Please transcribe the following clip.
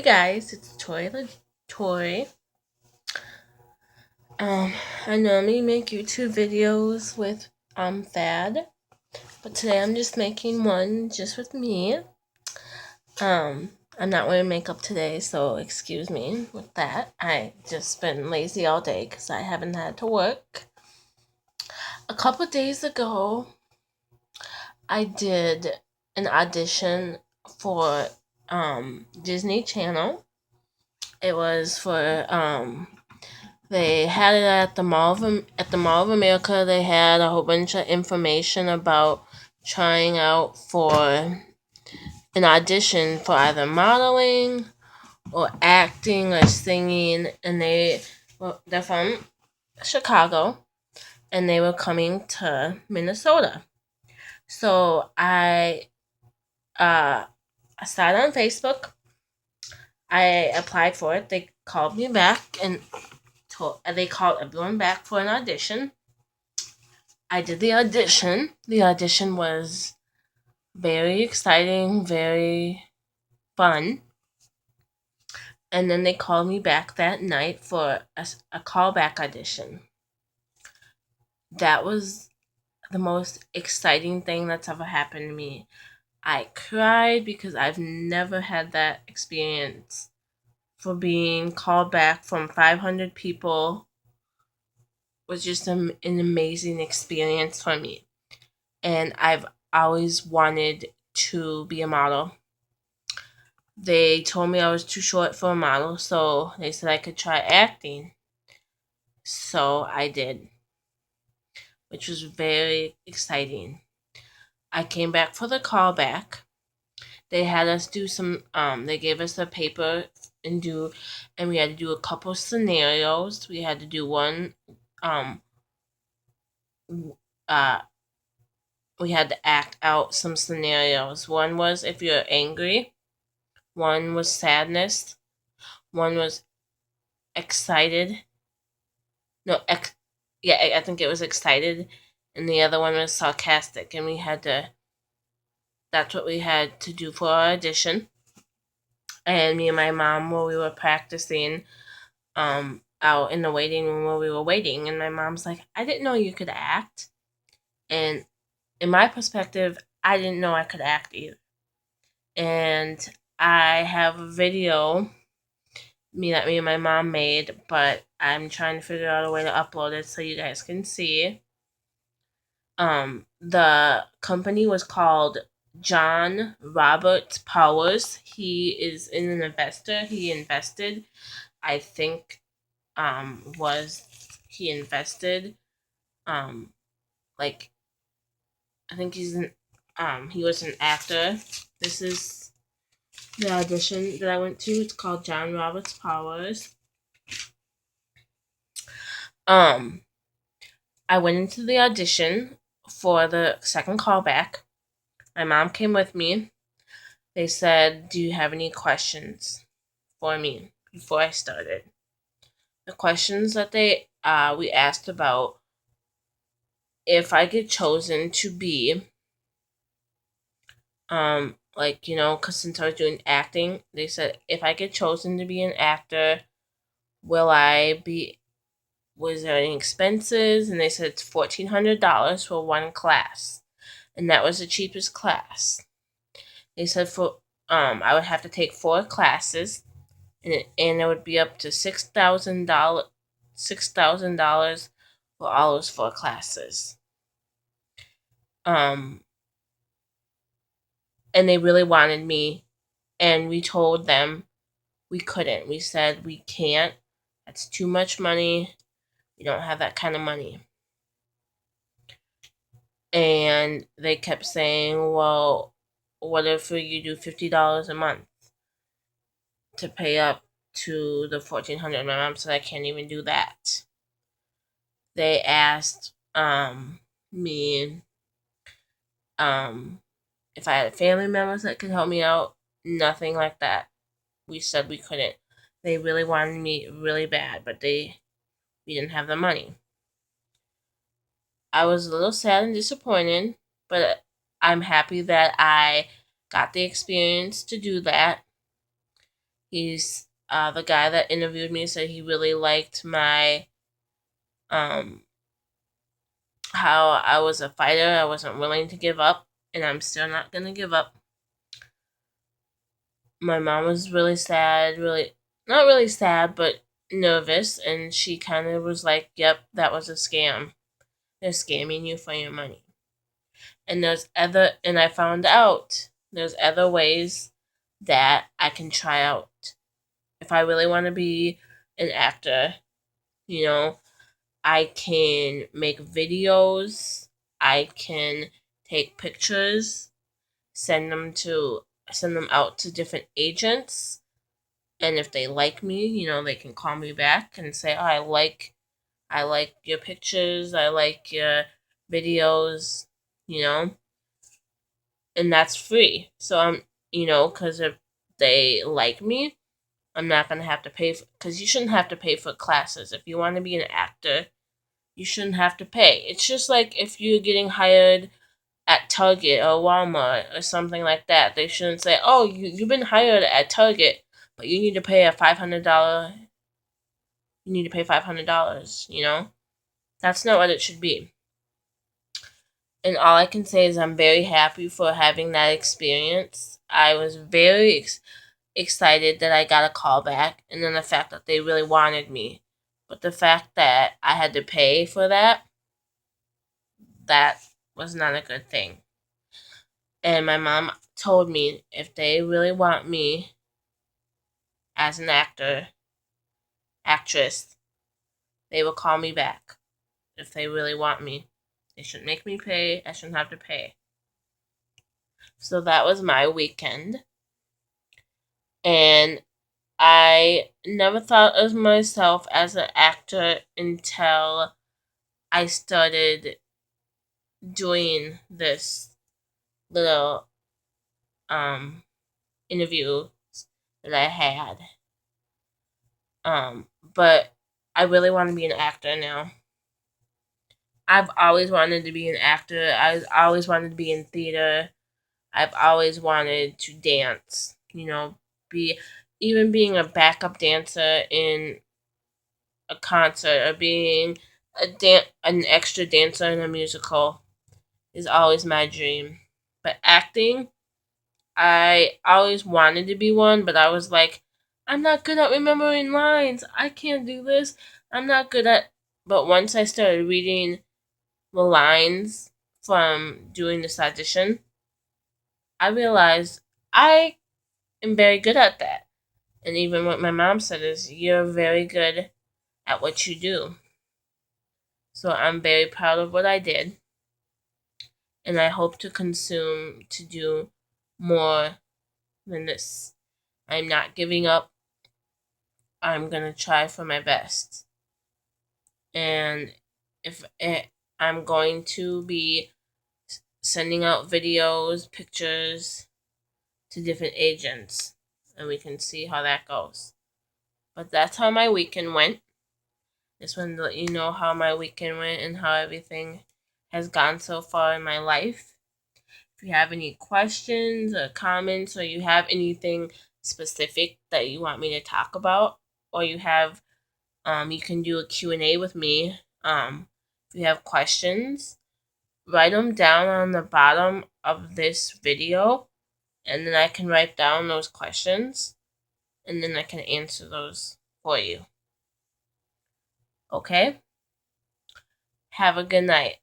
Guys, it's Toy. I normally make YouTube videos with Thad, but today I'm just making one just with me. I'm not wearing makeup today, so excuse me with that. I just been lazy all day because I haven't had to work. A couple days ago, I did an audition for Disney Channel. It was for They had it at the Mall of America. They had a whole bunch of information about trying out for an audition for either modeling or acting or singing, and they're from Chicago, and they were coming to Minnesota. So uh I started on Facebook. I applied for it. They called me back and they called everyone back for an audition. I did the audition. The audition was very exciting, very fun. And then they called me back that night for a callback audition. That was the most exciting thing that's ever happened to me. I cried because I've never had that experience for being called back from 500 people. Was just an amazing experience for me. And I've always wanted to be a model. They told me I was too short for a model, so they said I could try acting. So I did, which was very exciting. I came back for the callback. They had us do they gave us a paper and we had to do a couple scenarios. We had to do one, um, uh, we had to act out some scenarios. One was if you're angry, one was sadness, one was excited. No, yeah, I think it was excited, and the other one was sarcastic, and that's what we had to do for our audition. And me and my mom, while we were practicing, out in the waiting room while we were waiting, and my mom's like, I didn't know you could act. And in my perspective, I didn't know I could act either. And I have a video that me and my mom made, but I'm trying to figure out a way to upload it so you guys can see. The company was called John Robert Powers. He is an investor. He invested, I think, was he invested, um, like I think he was an actor. This is the audition that I went to. It's called John Roberts Powers. Um, I went into the audition for the second callback. My mom came with me. They said, do you have any questions for me before I started? The questions that we asked about if I get chosen to be, because since I was doing acting, they said, if I get chosen to be an actor, will I be, was there any expenses? And they said it's $1,400 for one class. And that was the cheapest class. They said I would have to take 4 classes, and it would be up to $6,000 for all those 4 classes. Um, and they really wanted me, and we told them we couldn't. We said we can't. That's too much money. We don't have that kind of money. And they kept saying, well, what if you do $50 a month to pay up to the 1,400? My mom said I can't even do that. They asked me if I had family members that could help me out. Nothing like that. We said we couldn't. They really wanted me really bad, but we didn't have the money. I was a little sad and disappointed, but I'm happy that I got the experience to do that. He's the guy that interviewed me said he really liked my how I was a fighter. I wasn't willing to give up, and I'm still not gonna give up. My mom was really sad, really not really sad, but nervous, and she kind of was like, "Yep, that was a scam. They're scamming you for your money." And I found out there's other ways that I can try out if I really want to be an actor. You know, I can make videos, I can take pictures, send them out to different agents, and if they like me, they can call me back and say, "Oh, I like your pictures, I like your videos," you know, and that's free. So cuz if they like me, I'm not going to have to pay cuz you shouldn't have to pay for classes. If you want to be an actor, you shouldn't have to pay. It's just like if you're getting hired at Target or Walmart or something like that. They shouldn't say, "Oh, you've been hired at Target, but you need to pay $500. You need to pay $500." That's not what it should be. And all I can say is I'm very happy for having that experience. I was very excited that I got a call back, and then the fact that they really wanted me. But the fact that I had to pay for that was not a good thing. And my mom told me if they really want me as an actress, they will call me back. If they really want me, they shouldn't make me pay. I shouldn't have to pay. So that was my weekend. And I never thought of myself as an actor until I started doing this little interview that I had. But I really want to be an actor now. I've always wanted to be an actor. I've always wanted to be in theater. I've always wanted to dance. Be even being a backup dancer in a concert or being an extra dancer in a musical is always my dream. But acting, I always wanted to be one, but I was like, I'm not good at remembering lines. I can't do this. I'm not good at. But once I started reading the lines from doing this audition, I realized I am very good at that. And even what my mom said is, "You're very good at what you do." So I'm very proud of what I did, and I hope to do more than this. I'm not giving up. I'm going to try for my best. And if I'm going to be sending out videos, pictures to different agents, and we can see how that goes. But that's how my weekend went. Just wanted to let you know how my weekend went and how everything has gone so far in my life. If you have any questions or comments, or you have anything specific that you want me to talk about, or you have, you can do a Q&A with me. If you have questions, write them down on the bottom of this video, and then I can write down those questions, and then I can answer those for you. Okay? Have a good night.